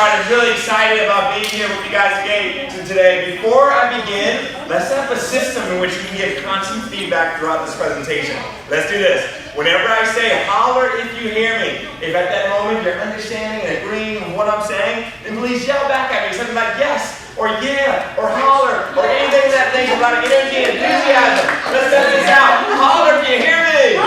I'm really excited about being here with you guys again today. Before I begin, let's have a system in which we can give constant feedback throughout this presentation. Let's do this. Whenever I say holler if you hear me, if at that moment you're understanding and agreeing with what I'm saying, then please yell back at me something like yes, or yeah, or holler, or anything that thinks about energy and enthusiasm. Let's set this out. Holler if you hear me.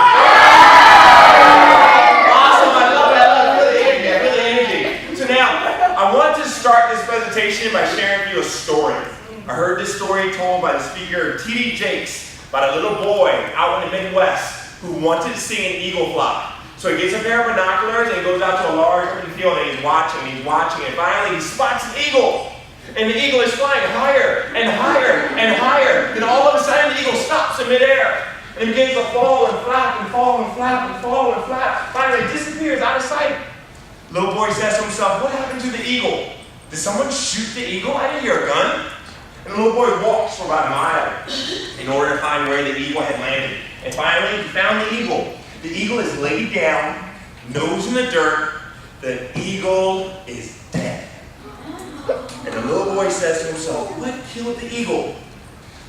Awesome, I love it. I really energy. So now, I want to start this presentation by sharing with you a story. I heard this story told by the speaker T.D. Jakes about a little boy out in the Midwest who wanted to see an eagle fly. So he gets a pair of binoculars and he goes out to a large open field and he's watching, and finally he spots an eagle. And the eagle is flying higher and higher and higher. Then all of a sudden the eagle stops in midair and begins to fall and flap and fall and flap and fall and flap. Finally it disappears out of sight. Little boy says to himself, what happened to the eagle? Did someone shoot the eagle? I didn't hear a gun. And the little boy walks for about a mile in order to find where the eagle had landed. And finally, he found the eagle. The eagle is laid down, nose in the dirt. The eagle is dead. And the little boy says to himself, what killed the eagle?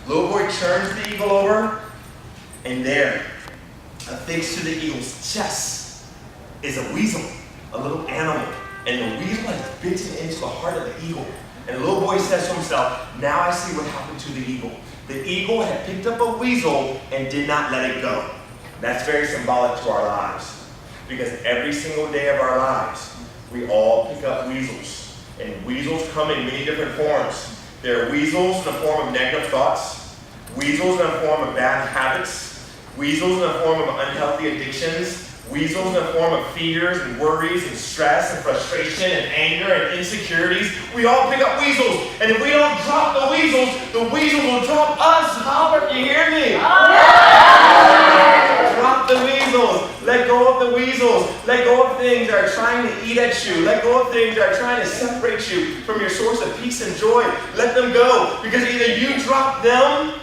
The little boy turns the eagle over, and there, affixed to the eagle's chest, is a weasel. A little animal, and the weasel has bitten into the heart of the eagle. And the little boy says to himself, now I see what happened to the eagle. The eagle had picked up a weasel and did not let it go. That's very symbolic to our lives, because every single day of our lives, we all pick up weasels. And weasels come in many different forms. There are weasels in the form of negative thoughts, weasels in the form of bad habits, weasels in the form of unhealthy addictions, weasels in the form of fears and worries and stress and frustration and anger and insecurities. We all pick up weasels. And if we don't drop the weasels will drop us. Holler if you hear me. Drop the weasels. Let go of the weasels. Let go of things that are trying to eat at you. Let go of things that are trying to separate you from your source of peace and joy. Let them go. Because either you drop them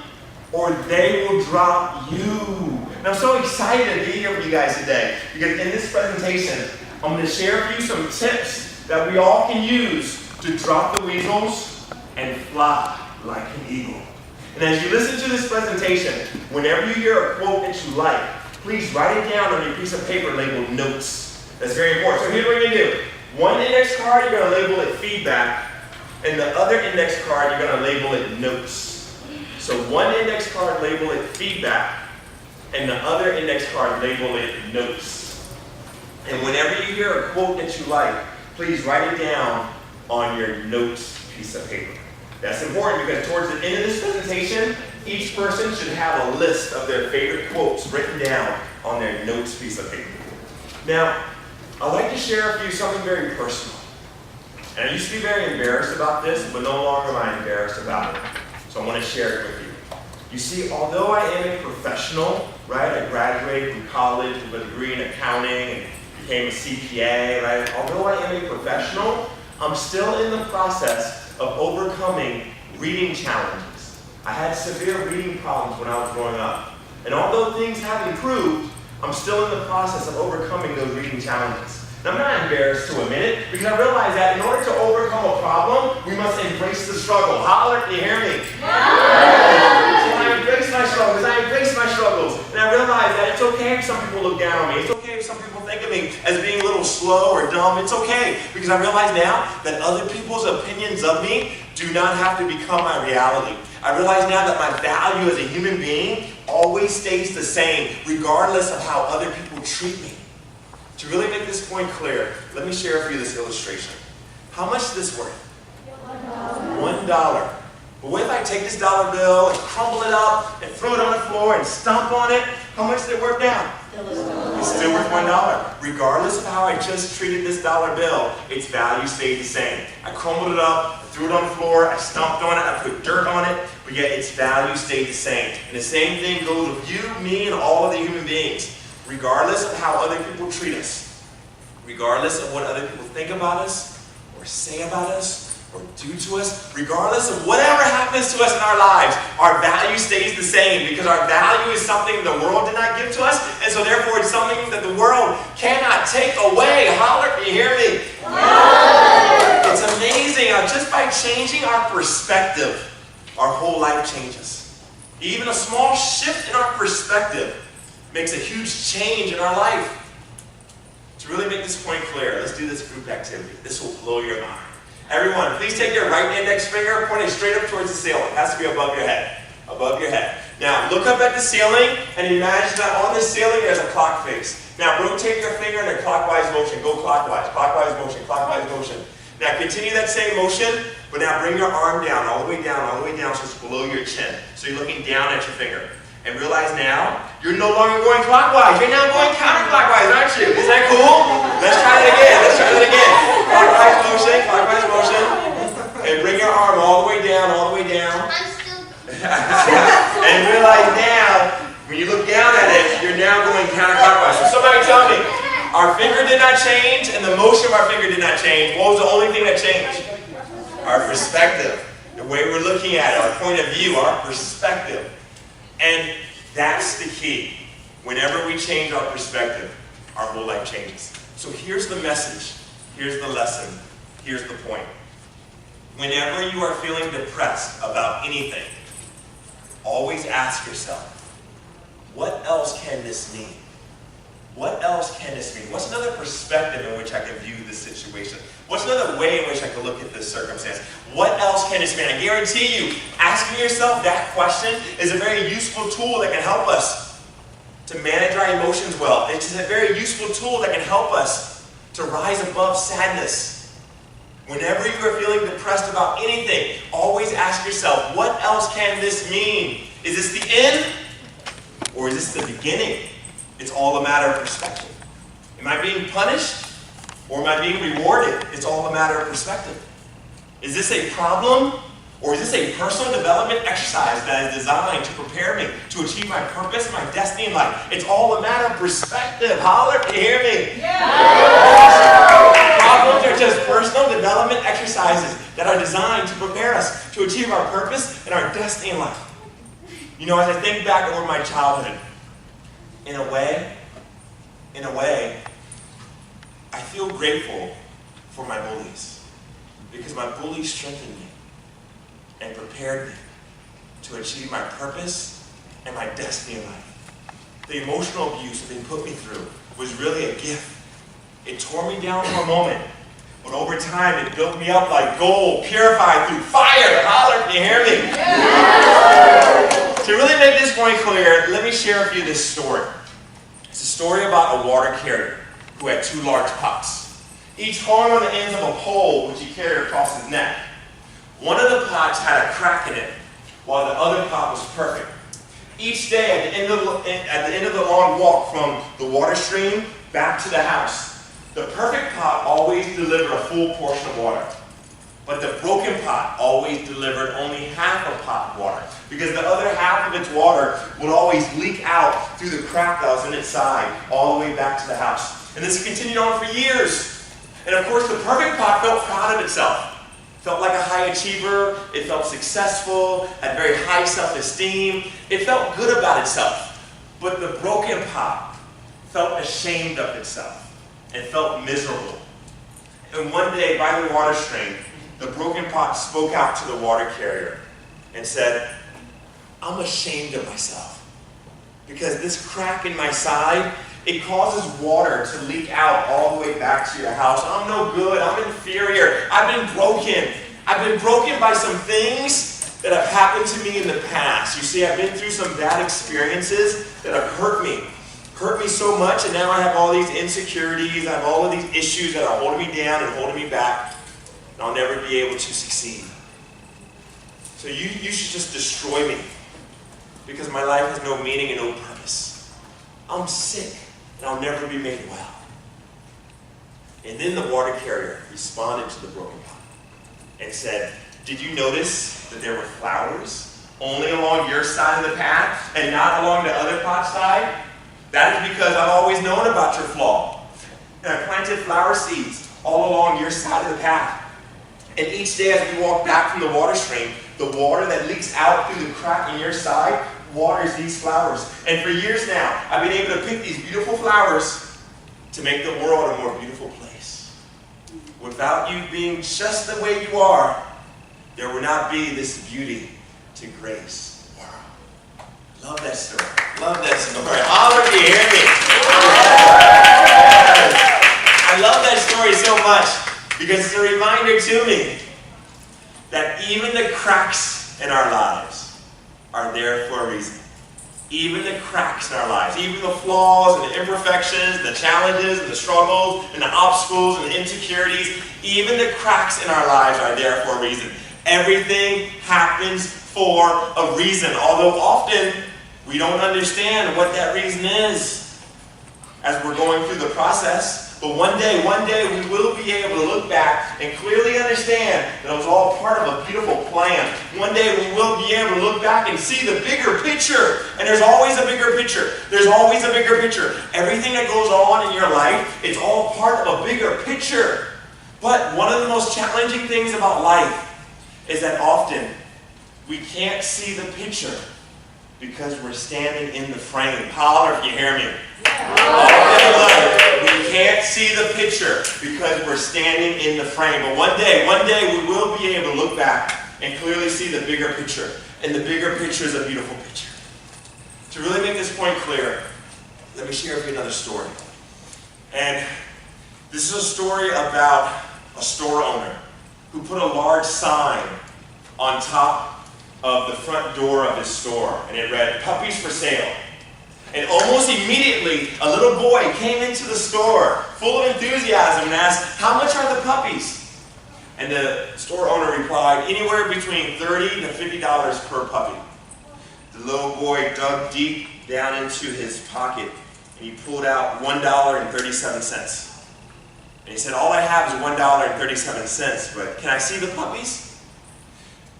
or they will drop you. And I'm so excited to be here with you guys today because in this presentation, I'm going to share with you some tips that we all can use to drop the weasels and fly like an eagle. And as you listen to this presentation, whenever you hear a quote that you like, please write it down on your piece of paper labeled notes. That's very important. So here's what you're going to do. One index card, you're going to label it feedback, and the other index card, you're going to label it notes. So one index card, label it feedback, and the other index card, label it notes. And whenever you hear a quote that you like, please write it down on your notes piece of paper. That's important because towards the end of this presentation, each person should have a list of their favorite quotes written down on their notes piece of paper. Now, I'd like to share with you something very personal. And I used to be very embarrassed about this, but no longer am I embarrassed about it. So I want to share it with you. You see, although I am a professional, right? I graduated from college with a degree in accounting and became a CPA, right? Although I am a professional, I'm still in the process of overcoming reading challenges. I had severe reading problems when I was growing up. And although things have improved, I'm still in the process of overcoming those reading challenges. And I'm not embarrassed to admit it, because I realize that in order to overcome a problem, we must embrace the struggle. Holler, you hear me? Yeah. So I embrace my struggles, and I realize that it's okay if some people look down on me. It's okay if some people think of me as being a little slow or dumb. It's okay, because I realize now that other people's opinions of me do not have to become my reality. I realize now that my value as a human being always stays the same, regardless of how other people treat me. To really make this point clear, let me share with you this illustration. How much is this worth? $1. But what if I take this dollar bill and crumble it up and throw it on the floor and stomp on it? How much is it worth now? It's still worth $1. Regardless of how I just treated this dollar bill, its value stayed the same. I crumbled it up, I threw it on the floor, I stomped on it, I put dirt on it, but yet its value stayed the same. And the same thing goes with you, me, and all of the human beings. Regardless of how other people treat us, regardless of what other people think about us, or say about us, or do to us, regardless of whatever happens to us in our lives, our value stays the same because our value is something the world did not give to us, and so therefore it's something that the world cannot take away. Holler, can you hear me? It's just by changing our perspective, our whole life changes. Even a small shift in our perspective makes a huge change in our life. To really make this point clear, let's do this group activity. This will blow your mind. Everyone, please take your right index finger, point it straight up towards the ceiling. It has to be above your head. Above your head. Now, look up at the ceiling and imagine that on the ceiling there's a clock face. Now, rotate your finger in a clockwise motion. Go clockwise. Clockwise motion. Clockwise motion. Now, continue that same motion, but now bring your arm down, all the way down, all the way down, so it's below your chin. So you're looking down at your finger. And realize now, you're no longer going clockwise. You're now going counterclockwise, aren't you? Is that cool? Let's try that again. Let's try that again. Clockwise motion, clockwise motion. And bring your arm all the way down, all the way down. And realize now, when you look down at it, you're now going counterclockwise. So somebody tell me, our finger did not change and the motion of our finger did not change. What was the only thing that changed? Our perspective. The way we're looking at it, our point of view, our perspective. And that's the key. Whenever we change our perspective, our whole life changes. So here's the message. Here's the lesson. Here's the point. Whenever you are feeling depressed about anything, always ask yourself, what else can this mean? What else can this mean? What's another perspective in which I can view this situation? What's another way in which I can look at this circumstance? What else can this mean? I guarantee you, asking yourself that question is a very useful tool that can help us to manage our emotions well. It's a very useful tool that can help us to rise above sadness. Whenever you are feeling depressed about anything, always ask yourself, what else can this mean? Is this the end? Or is this the beginning? It's all a matter of perspective. Am I being punished? Or am I being rewarded? It's all a matter of perspective. Is this a problem? Or is this a personal development exercise that is designed to prepare me to achieve my purpose, my destiny in life? It's all a matter of perspective. Holler, can you hear me? Yeah. Problems are just personal development exercises that are designed to prepare us to achieve our purpose and our destiny in life. You know, as I think back over my childhood, in a way, I feel grateful for my bullies because my bullies strengthened me and prepared me to achieve my purpose and my destiny in life. The emotional abuse that they put me through was really a gift. It tore me down for a moment, but over time it built me up like gold, purified through fire. Holler, can you hear me? Yeah. To really make this point clear, let me share with you this story. It's a story about a water carrier who had two large pots, each hung on the ends of a pole which he carried across his neck. One of the pots had a crack in it, while the other pot was perfect. Each day, at the end of the long walk from the water stream back to the house, the perfect pot always delivered a full portion of water. But the broken pot always delivered only half a pot of water, because the other half of its water would always leak out through the crack that was in its side, all the way back to the house. And this continued on for years. And of course, the perfect pot felt proud of itself. Felt like a high achiever, it felt successful, had very high self-esteem. It felt good about itself. But the broken pot felt ashamed of itself and felt miserable. And one day, by the water stream, the broken pot spoke out to the water carrier and said, I'm ashamed of myself because this crack in my side, it causes water to leak out all the way back to your house. I'm no good. I'm inferior. I've been broken. I've been broken by some things that have happened to me in the past. You see, I've been through some bad experiences that have hurt me so much, and now I have all these insecurities. I have all of these issues that are holding me down and holding me back, and I'll never be able to succeed. So you should just destroy me because my life has no meaning and no purpose. I'm sick. And I'll never be made well. And then the water carrier responded to the broken pot and said, did you notice that there were flowers only along your side of the path and not along the other pot's side? That is because I've always known about your flaw. And I planted flower seeds all along your side of the path. And each day as we walk back from the water stream, the water that leaks out through the crack in your side waters these flowers. And for years now, I've been able to pick these beautiful flowers to make the world a more beautiful place. without you being just the way you are, there would not be this beauty to grace the world. Love that story. Love that story. Oliver, do you hear me? I love that story so much because it's a reminder to me that even the cracks in our lives are there for a reason. Even the cracks in our lives, even the flaws and the imperfections, the challenges and the struggles and the obstacles and the insecurities, even the cracks in our lives are there for a reason. Everything happens for a reason, although often we don't understand what that reason is as we're going through the process. But one day we will be able to look back and clearly understand that it was all part of a beautiful plan. One day we will be able to look back and see the bigger picture. And there's always a bigger picture. There's always a bigger picture. Everything that goes on in your life, it's all part of a bigger picture. But one of the most challenging things about life is that often we can't see the picture because we're standing in the frame. Holler if you hear me. All day long, we can't see the picture because we're standing in the frame. But one day we will be able to look back and clearly see the bigger picture. And the bigger picture is a beautiful picture. To really make this point clear, let me share with you another story. And this is a story about a store owner who put a large sign on top of the front door of his store. And it read, "Puppies for sale." And almost immediately, a little boy came into the store full of enthusiasm and asked, "How much are the puppies?" And the store owner replied, "Anywhere between $30 to $50 per puppy." The little boy dug deep down into his pocket and he pulled out $1.37. And he said, "All I have is $1.37, but can I see the puppies?"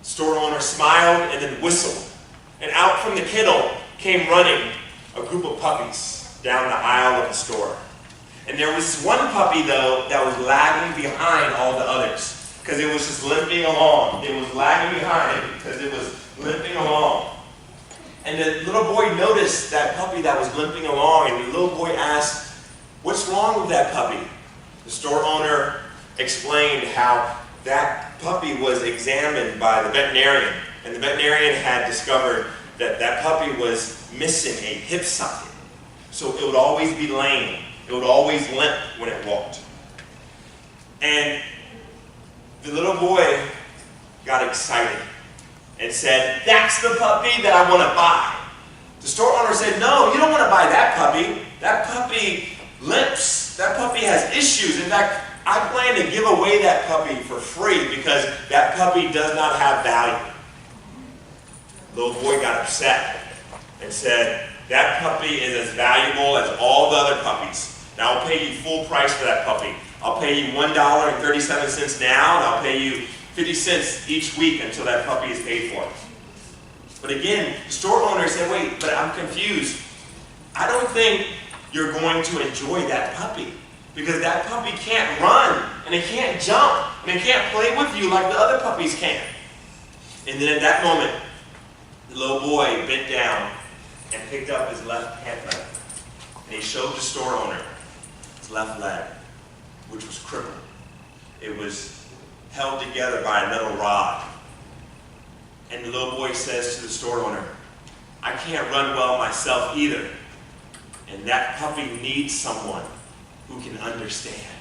The store owner smiled and then whistled. And out from the kennel came running a group of puppies down the aisle of the store. And there was one puppy, though, that was lagging behind all the others because it was just limping along. It was lagging behind because it was limping along. And the little boy noticed that puppy that was limping along, and the little boy asked, "What's wrong with that puppy?" The store owner explained how that puppy was examined by the veterinarian, and the veterinarian had discovered that that puppy was missing a hip socket. So it would always be lame. It would always limp when it walked. And the little boy got excited and said, "That's the puppy that I want to buy." The store owner said, "No, you don't want to buy that puppy. That puppy limps. That puppy has issues. In fact, I plan to give away that puppy for free because that puppy does not have value." The little boy got upset and said, "That puppy is as valuable as all the other puppies. Now I'll pay you full price for that puppy. I'll pay you $1.37 now, and I'll pay you 50 cents each week until that puppy is paid for." But again, the store owner said, "Wait, but I'm confused. I don't think you're going to enjoy that puppy because that puppy can't run, and it can't jump, and it can't play with you like the other puppies can." And then at that moment, the little boy bent down and picked up his left hand leg, and he showed the store owner his left leg, which was crippled. It was held together by a metal rod. And the little boy says to the store owner, "I can't run well myself either, and that puppy needs someone who can understand."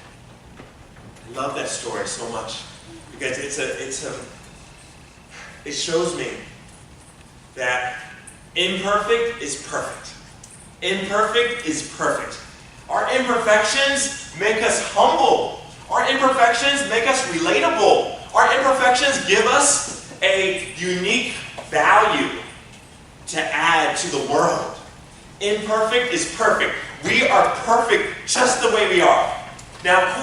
I love that story so much because it shows me that imperfect is perfect. Imperfect is perfect. Our imperfections make us humble. Our imperfections make us relatable. Our imperfections give us a unique value to add to the world. Imperfect is perfect. We are perfect just the way we are. Now, of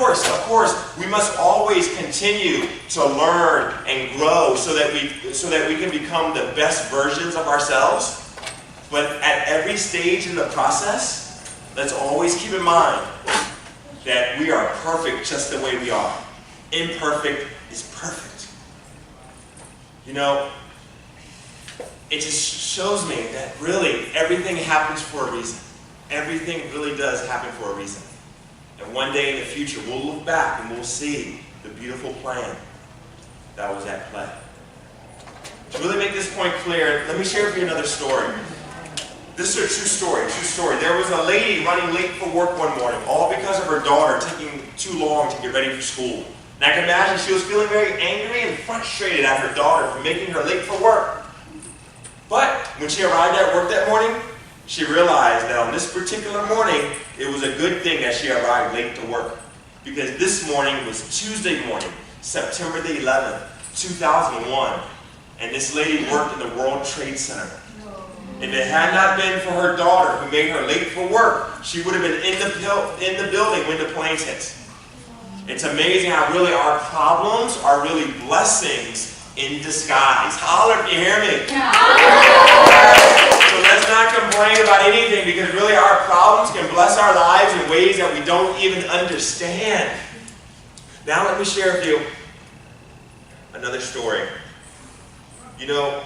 course, we must always continue to learn and grow so that we can become the best versions of ourselves. But at every stage in the process, let's always keep in mind that we are perfect just the way we are. Imperfect is perfect. You know, it just shows me that really everything happens for a reason. Everything really does happen for a reason. And one day in the future, we'll look back and we'll see the beautiful plan that was at play. To really make this point clear, let me share with you another story. This is a true story. There was a lady running late for work one morning, all because of her daughter taking too long to get ready for school. And I can imagine she was feeling very angry and frustrated at her daughter for making her late for work. But when she arrived at work that morning, she realized that on this particular morning, it was a good thing that she arrived late to work. Because this morning was Tuesday morning, September the 11th, 2001. And this lady worked in the World Trade Center. If it had not been for her daughter who made her late for work, she would have been in the building when the planes hit. It's amazing how really our problems are really blessings in disguise. Holler if you hear me. So let's not complain about anything, because really our problems can bless our lives in ways that we don't even understand. Now let me share with you another story. You know,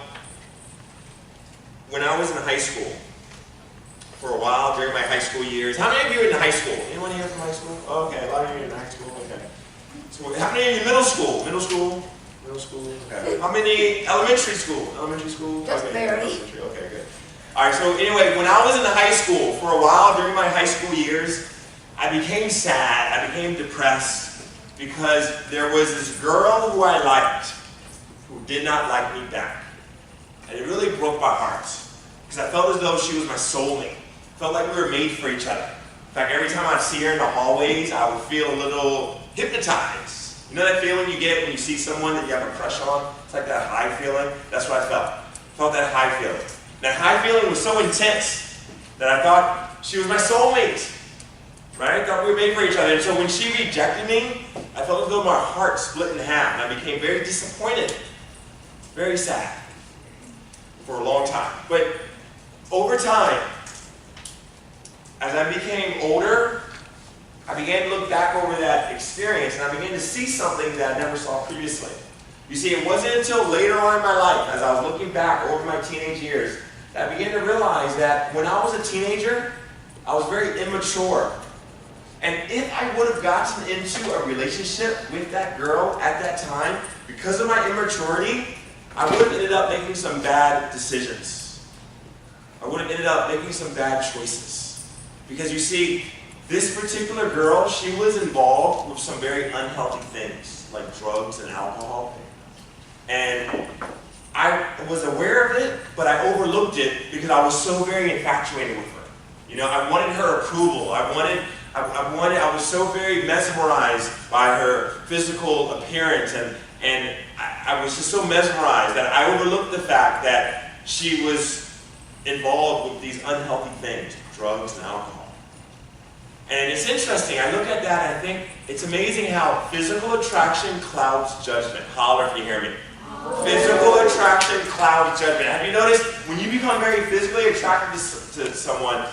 when I was in high school, for a while during my high school years, how many of you are in high school? Anyone here from high school? Oh, okay, a lot of you are in high school. Okay. So how many of you middle school? Middle school? Okay. How many elementary school? Elementary school? Just barely. Okay, good. All right, so anyway, when I was in high school, for a while during my high school years, I became sad, I became depressed, because there was this girl who I liked who did not like me back. And it really broke my heart, because I felt as though she was my soulmate. Felt like we were made for each other. In fact, every time I'd see her in the hallways, I would feel a little hypnotized. You know that feeling you get when you see someone that you have a crush on? It's like that high feeling. That's what I felt. Felt that high feeling. That high feeling was so intense that I thought she was my soulmate. Right? I thought we were made for each other. And so when she rejected me, I felt as though my heart split in half. And I became very disappointed. Very sad. For a long time. But over time, as I became older, I began to look back over that experience, and I began to see something that I never saw previously. You see, it wasn't until later on in my life, as I was looking back over my teenage years, that I began to realize that when I was a teenager, I was very immature. And if I would have gotten into a relationship with that girl at that time, because of my immaturity, I would have ended up making some bad decisions. I would have ended up making some bad choices. Because you see, this particular girl, she was involved with some very unhealthy things, like drugs and alcohol. And I was aware of it, but I overlooked it because I was so very infatuated with her. You know, I wanted her approval. I was so very mesmerized by her physical appearance, and I was just so mesmerized that I overlooked the fact that she was involved with these unhealthy things, drugs and alcohol. And it's interesting, I look at that and I think it's amazing how physical attraction clouds judgment. Holler if you hear me. Physical attraction clouds judgment. Have you noticed, when you become very physically attracted to someone,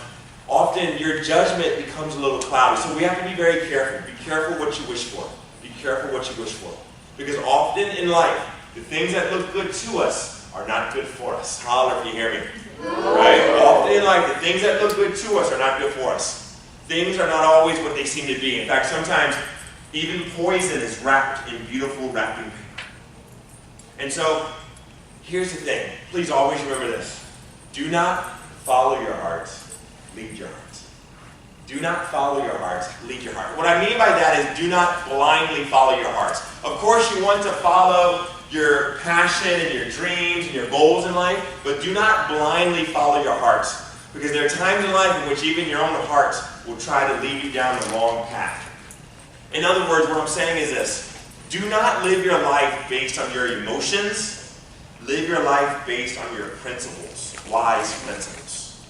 often your judgment becomes a little cloudy. So we have to be very careful. Be careful what you wish for. Be careful what you wish for. Because often in life, the things that look good to us are not good for us. Holler if you hear me. Right? Often in life, the things that look good to us are not good for us. Things are not always what they seem to be. In fact, sometimes even poison is wrapped in beautiful wrapping paper. And so, here's the thing. Please always remember this. Do not follow your heart, lead your heart. Do not follow your heart, lead your heart. What I mean by that is do not blindly follow your heart. Of course, you want to follow your passion and your dreams and your goals in life, but do not blindly follow your heart. Because there are times in life in which even your own heart will try to lead you down the wrong path. In other words, what I'm saying is this. Do not live your life based on your emotions. Live your life based on your principles, wise principles.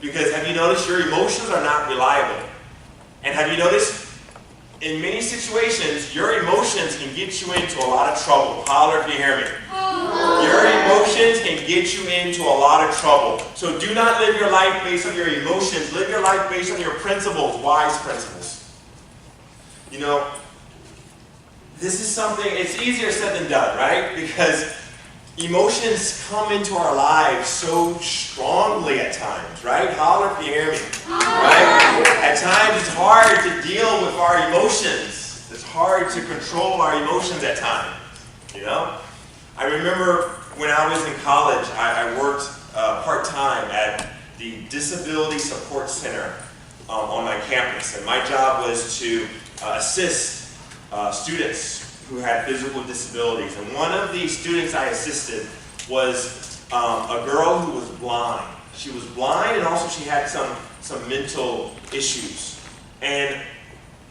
Because have you noticed your emotions are not reliable? And have you noticed, in many situations, your emotions can get you into a lot of trouble. Holler if you hear me. Your emotions can get you into a lot of trouble. So do not live your life based on your emotions. Live your life based on your principles, wise principles. You know, this is something, it's easier said than done, right? Because emotions come into our lives so strongly at times, right? Holler if you hear me. Right? At times it's hard to deal with our emotions. It's hard hard to control our emotions at times, you know? I remember when I was in college, I worked part-time at the Disability Support Center on my campus, and my job was to assist students who had physical disabilities. And one of the students I assisted was a girl who was blind. She was blind, and also she had some mental issues. And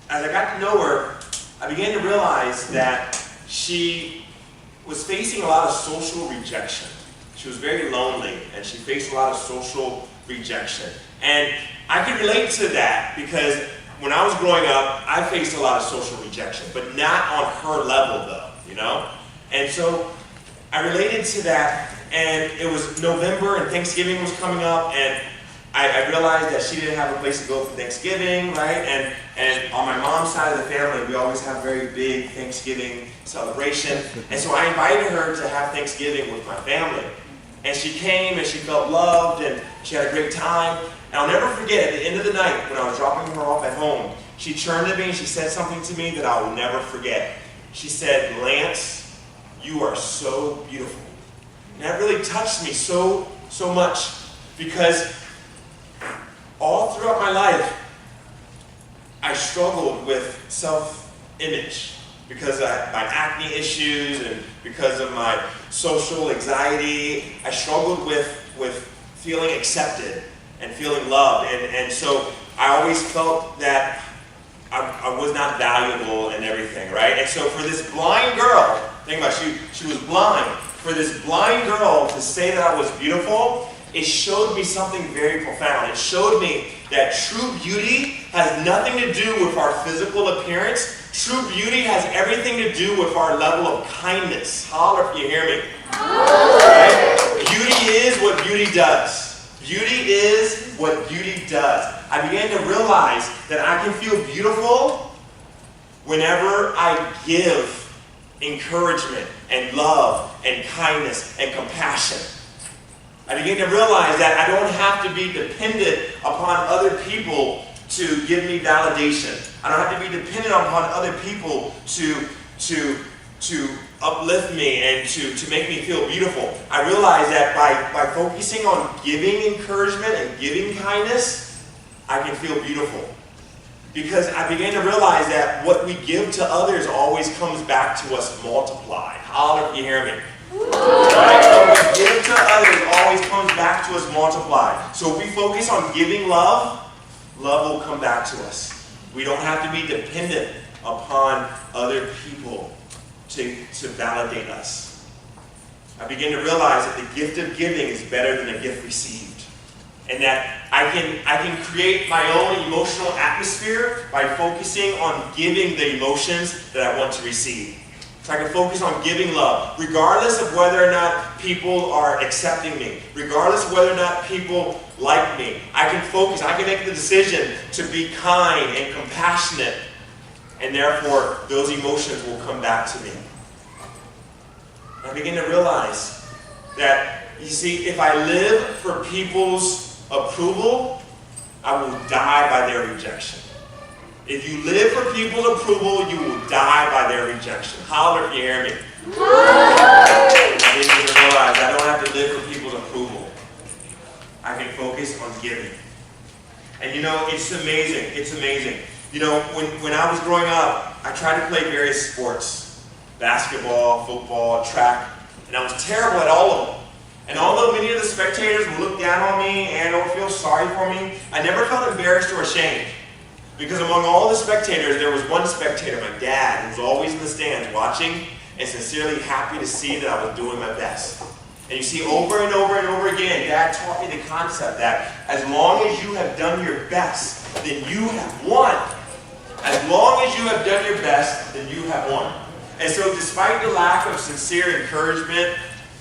as I got to know her, I began to realize that she was facing a lot of social rejection. She was very lonely, and she faced a lot of social rejection. And I could relate to that because when I was growing up, I faced a lot of social rejection, but not on her level though, you know? And so I related to that, and it was November and Thanksgiving was coming up, and I realized that she didn't have a place to go for Thanksgiving, right? And on my mom's side of the family, we always have a very big Thanksgiving celebration. And so I invited her to have Thanksgiving with my family. And she came and she felt loved and she had a great time. And I'll never forget, at the end of the night, when I was dropping her off at home, she turned to me and she said something to me that I will never forget. She said, "Lance, you are so beautiful." And that really touched me so much, because all throughout my life, I struggled with self-image because of my acne issues and because of my social anxiety. I struggled with feeling accepted and feeling loved. And so I always felt that I was not valuable and everything, right? And so for this blind girl, think about it, she was blind. For this blind girl to say that I was beautiful, it showed me something very profound. It showed me that true beauty has nothing to do with our physical appearance. True beauty has everything to do with our level of kindness. Holler if you hear me. Right? Beauty is what beauty does. Beauty is what beauty does. I began to realize that I can feel beautiful whenever I give encouragement and love and kindness and compassion. I began to realize that I don't have to be dependent upon other people to give me validation. I don't have to be dependent upon other people to uplift me and to make me feel beautiful. I realized that by focusing on giving encouragement and giving kindness, I can feel beautiful. Because I began to realize that what we give to others always comes back to us multiplied. Holler if you hear me. Right? What we give to others always comes back to us multiplied. So if we focus on giving love, love will come back to us. We don't have to be dependent upon other people to validate us. I began to realize that the gift of giving is better than a gift received. And that I can create my own emotional atmosphere by focusing on giving the emotions that I want to receive. So I can focus on giving love, regardless of whether or not people are accepting me, regardless of whether or not people like me. I can focus, I can make the decision to be kind and compassionate, and therefore those emotions will come back to me. And I begin to realize that, you see, if I live for people's approval, I will die by their rejection. If you live for people's approval, you will die by their rejection. Holler if you hear me. I need you to realize I don't have to live for people's approval. I can focus on giving. And you know, it's amazing. It's amazing. You know, when I was growing up, I tried to play various sports. Basketball, football, track. And I was terrible at all of them. And although many of the spectators would look down on me and or feel sorry for me, I never felt embarrassed or ashamed. Because among all the spectators, there was one spectator, my dad, who was always in the stands watching and sincerely happy to see that I was doing my best. And you see, over and over and over again, Dad taught me the concept that as long as you have done your best, then you have won. As long as you have done your best, then you have won. And so despite the lack of sincere encouragement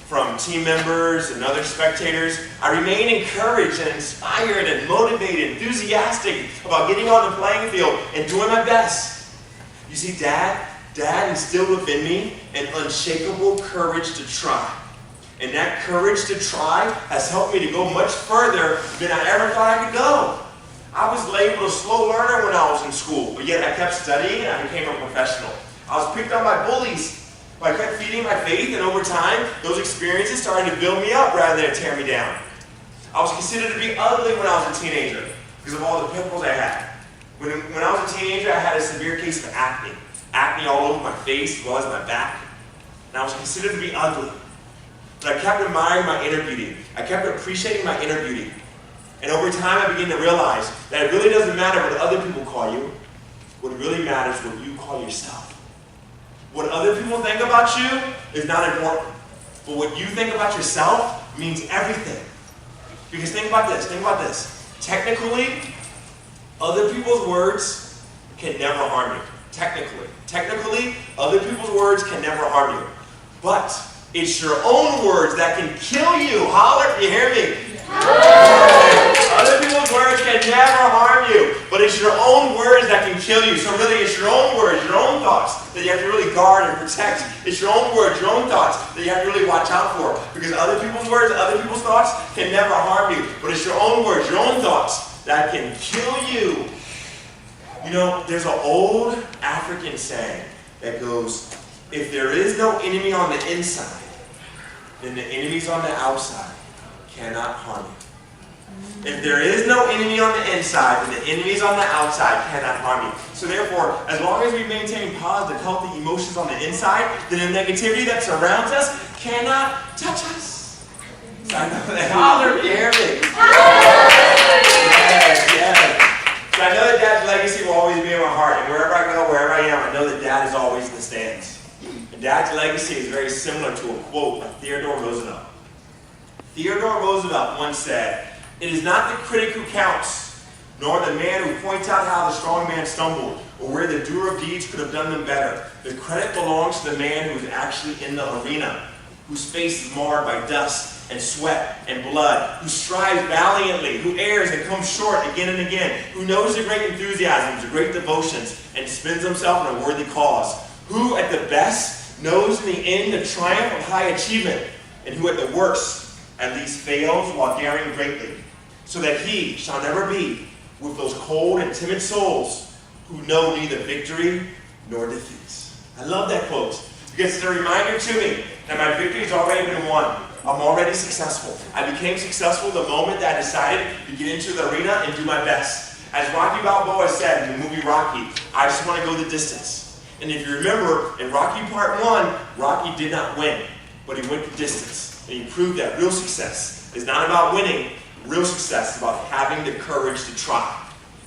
from team members and other spectators, I remain encouraged and inspired and motivated, enthusiastic about getting on the playing field and doing my best. You see, Dad instilled within me an unshakable courage to try. And that courage to try has helped me to go much further than I ever thought I could go. I was labeled a slow learner when I was in school, but yet I kept studying and I became a professional. I was picked on by bullies. But I kept feeding my faith, and over time, those experiences started to build me up rather than tear me down. I was considered to be ugly when I was a teenager because of all the pimples I had. When I was a teenager, I had a severe case of acne. Acne all over my face as well as my back. And I was considered to be ugly. But I kept admiring my inner beauty. I kept appreciating my inner beauty. And over time, I began to realize that it really doesn't matter what other people call you. What really matters is what you call yourself. What other people think about you is not important. But what you think about yourself means everything. Because think about this. Technically, other people's words can never harm you. Technically, other people's words can never harm you. But it's your own words that can kill you. Holler if you hear me. Other people's words can never harm you, but it's your own words that can kill you. So really, it's your own words, your own thoughts that you have to really guard and protect. It's your own words, your own thoughts that you have to really watch out for. Because other people's words, other people's thoughts can never harm you, but it's your own words, your own thoughts that can kill you. You know, there's an old African saying that goes, if there is no enemy on the inside, then the enemies on the outside cannot harm you. If there is no enemy on the inside, then the enemies on the outside cannot harm you. So therefore, as long as we maintain positive, healthy emotions on the inside, then the negativity that surrounds us cannot touch us. So I know that holler if you hear me. Yes. So I know that Dad's legacy will always be in my heart. And wherever I go, wherever I am, I know that Dad is always in the stands. And Dad's legacy is very similar to a quote by Theodore Roosevelt. Theodore Roosevelt once said, "It is not the critic who counts, nor the man who points out how the strong man stumbled, or where the doer of deeds could have done them better. The credit belongs to the man who is actually in the arena, whose face is marred by dust and sweat and blood, who strives valiantly, who errs and comes short again and again, who knows the great enthusiasms, the great devotions, and spends himself in a worthy cause, who at the best knows in the end the triumph of high achievement, and who at the worst at least fails while daring greatly, so that he shall never be with those cold and timid souls who know neither victory nor defeats." I love that quote because it's a reminder to me that my victory has already been won. I'm already successful. I became successful the moment that I decided to get into the arena and do my best. As Rocky Balboa said in the movie Rocky, I just want to go the distance. And if you remember, in Rocky Part 1, Rocky did not win, but he went the distance. And he proved that real success is not about winning. Real success is about having the courage to try.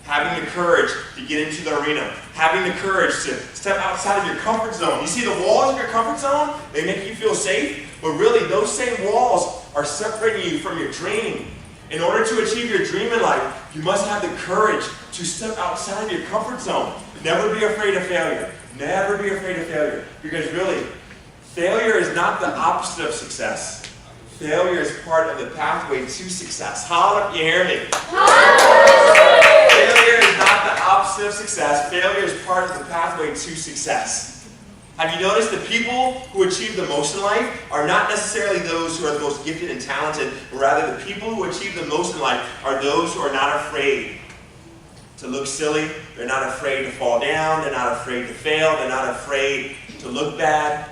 Having the courage to get into the arena. Having the courage to step outside of your comfort zone. You see, the walls of your comfort zone, they make you feel safe, but really those same walls are separating you from your dream. In order to achieve your dream in life, you must have the courage to step outside of your comfort zone. Never be afraid of failure. Never be afraid of failure. Because really, failure is not the opposite of success. Failure is part of the pathway to success. Holler if you hear me. Failure is not the opposite of success. Failure is part of the pathway to success. Have you noticed the people who achieve the most in life are not necessarily those who are the most gifted and talented, but rather the people who achieve the most in life are those who are not afraid to look silly. They're not afraid to fall down. They're not afraid to fail. They're not afraid to look bad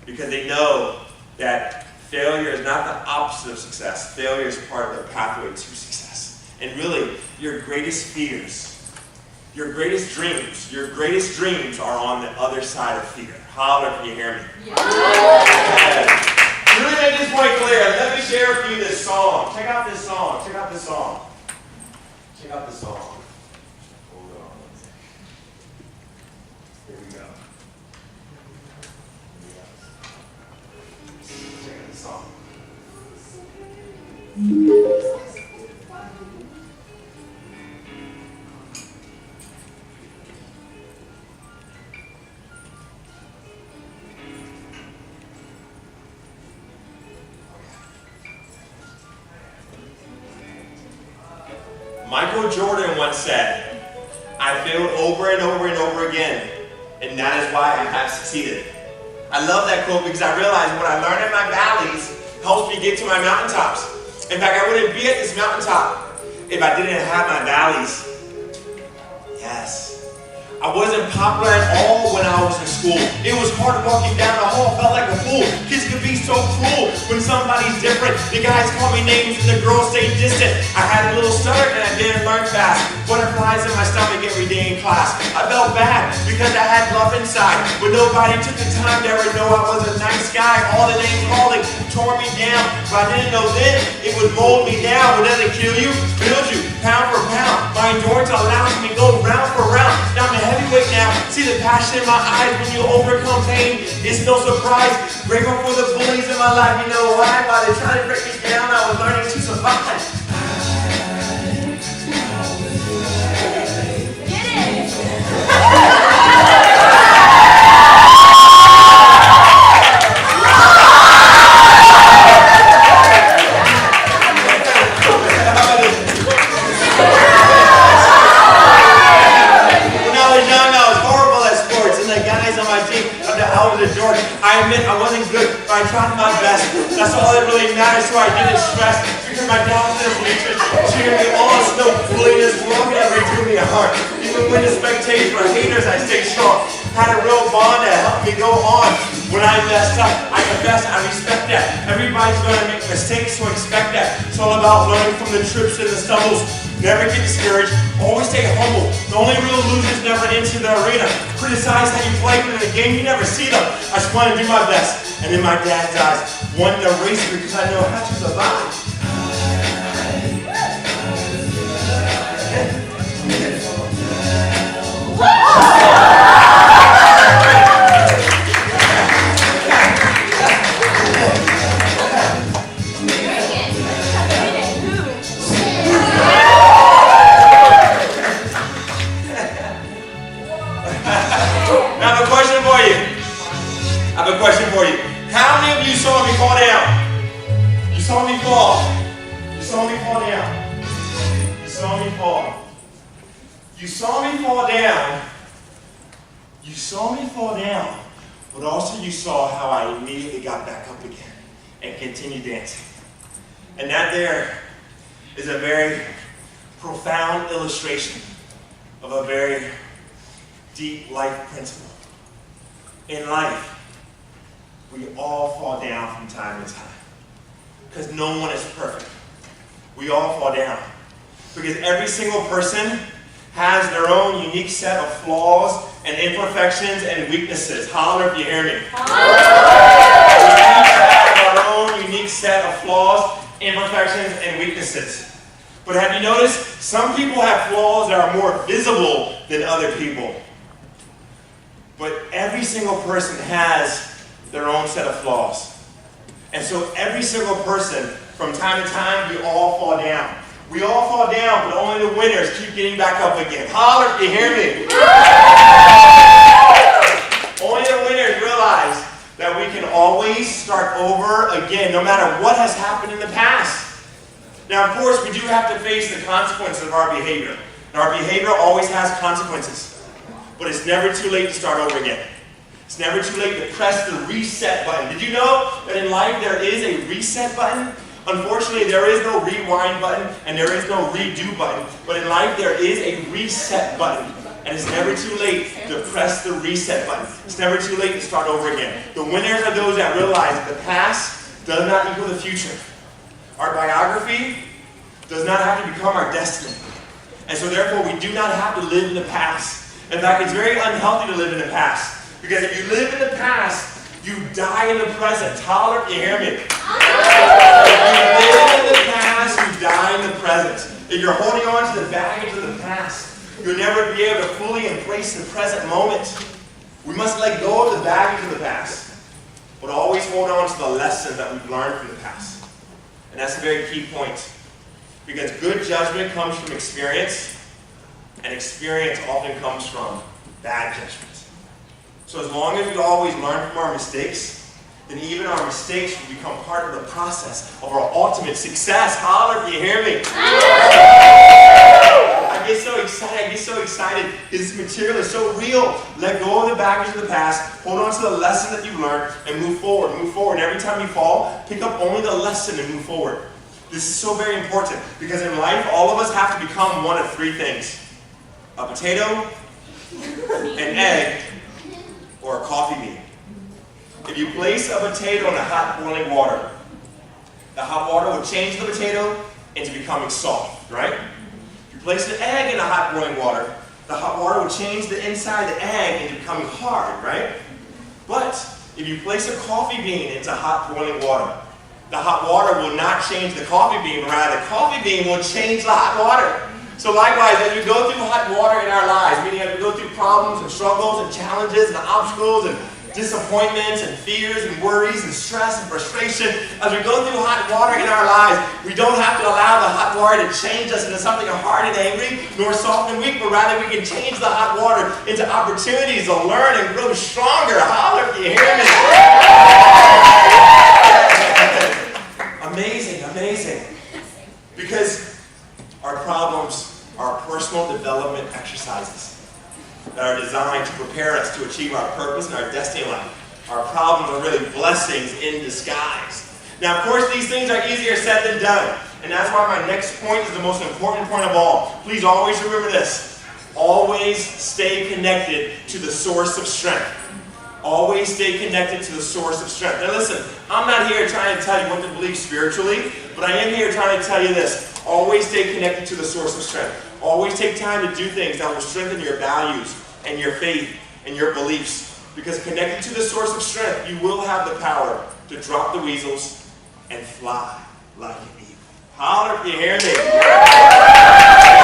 because they know that failure is not the opposite of success. Failure is part of the pathway to success. And really, your greatest fears, your greatest dreams are on the other side of fear. Holler if you hear me. Yeah. To really make this point clear, let me share with you this song. Check out this song. Check out this song. Check out this song. Hold on. Here we go. Check out this song. Michael Jordan once said, "I failed over and over and over again, and that is why I have succeeded." I love that quote because I realized what I learned in my valleys helps me get to my mountaintops. In fact, I wouldn't be at this mountaintop if I didn't have my valleys. Yes. I wasn't popular at all when I was in school. It was hard walking down the hall, felt like a fool. Kids could be so cruel when somebody's different. The guys call me names and the girls stay distant. I had a little stutter and I didn't learn fast. Butterflies in my stomach every day in class. I felt bad because I had love inside, but nobody took the time to ever know I was a nice guy. All the name calling tore me down, but I didn't know then it would mold me down. What doesn't kill you, build you, pound for pound. My endurance allows me to go round for round. Now I'm a heavyweight now. See the passion in my eyes when you overcome pain. It's no surprise. Grateful for the bullies in my life. You know why? While they tried to break me down, I was learning to survive. I admit I wasn't good, but I tried my best. That's all that really matters, so I didn't stress. Because my dad was in the bleachers, cheering me on. No bullying this world could ever do me harm. Even when the spectators were haters, I stayed strong. Had a real bond that helped me go on. When I messed up, I confess, I respect that. Everybody's gonna make mistakes, so expect that. It's all about learning from the trips and the stumbles. Never get discouraged, always stay humble. The only real losers never enter the arena. Criticize how you play, but in the game you never see them. I just want to do my best, and in my dad's eyes, one to race because I know how to survive. I have a question for you. How many of you saw me fall down? You saw me fall. You saw me fall down. You saw me fall. You saw me fall down. You saw me fall down. But also you saw how I immediately got back up again and continued dancing. And that there is a very profound illustration of a very deep life principle. In life, we all fall down from time to time. Because no one is perfect. We all fall down. Because every single person has their own unique set of flaws and imperfections and weaknesses. Holler if you hear me. We each have our own unique set of flaws, imperfections, and weaknesses. But have you noticed, some people have flaws that are more visible than other people. But every single person has their own set of flaws. And so every single person, from time to time, we all fall down. We all fall down, but only the winners keep getting back up again. Holler if you hear me. Only the winners realize that we can always start over again, no matter what has happened in the past. Now, of course, we do have to face the consequences of our behavior. And our behavior always has consequences. But it's never too late to start over again. It's never too late to press the reset button. Did you know that in life there is a reset button? Unfortunately, there is no rewind button and there is no redo button. But in life there is a reset button. And it's never too late to press the reset button. It's never too late to start over again. The winners are those that realize that the past does not equal the future. Our biography does not have to become our destiny. And so therefore we do not have to live in the past. In fact, it's very unhealthy to live in the past. Because if you live in the past, you die in the present. Holler if you hear me. If you live in the past, you die in the present. If you're holding on to the baggage of the past, you'll never be able to fully embrace the present moment. We must let go of the baggage of the past, but always hold on to the lessons that we've learned from the past. And that's a very key point. Because good judgment comes from experience, and experience often comes from bad judgment. So as long as we always learn from our mistakes, then even our mistakes will become part of the process of our ultimate success. Holler if you hear me. I get so excited. This material is so real. Let go of the baggage of the past, hold on to the lesson that you've learned, and move forward. Move forward. Every time you fall, pick up only the lesson and move forward. This is so very important because in life, all of us have to become one of three things. A potato, an egg or a coffee bean. If you place a potato in a hot boiling water, the hot water will change the potato into becoming soft, right? If you place an egg in a hot boiling water, the hot water will change the inside of the egg into becoming hard, right? But if you place a coffee bean into hot boiling water, the hot water will not change the coffee bean, but rather the coffee bean will change the hot water. So likewise, as we go through hot water in our lives, meaning as we go through problems and struggles and challenges and obstacles and disappointments and fears and worries and stress and frustration, as we go through hot water in our lives, we don't have to allow the hot water to change us into something hard and angry, nor soft and weak, but rather we can change the hot water into opportunities to learn and grow stronger. Holler if you hear me. Amazing, amazing. Because our problems are personal development exercises that are designed to prepare us to achieve our purpose and our destiny in life. Our problems are really blessings in disguise. Now, of course, these things are easier said than done. And that's why my next point is the most important point of all. Please always remember this. Always stay connected to the source of strength. Always stay connected to the source of strength. Now listen, I'm not here trying to tell you what to believe spiritually, but I am here trying to tell you this. Always stay connected to the source of strength. Always take time to do things that will strengthen your values and your faith and your beliefs. Because connected to the source of strength, you will have the power to drop the weasels and fly like an eagle. Holler if you hear me.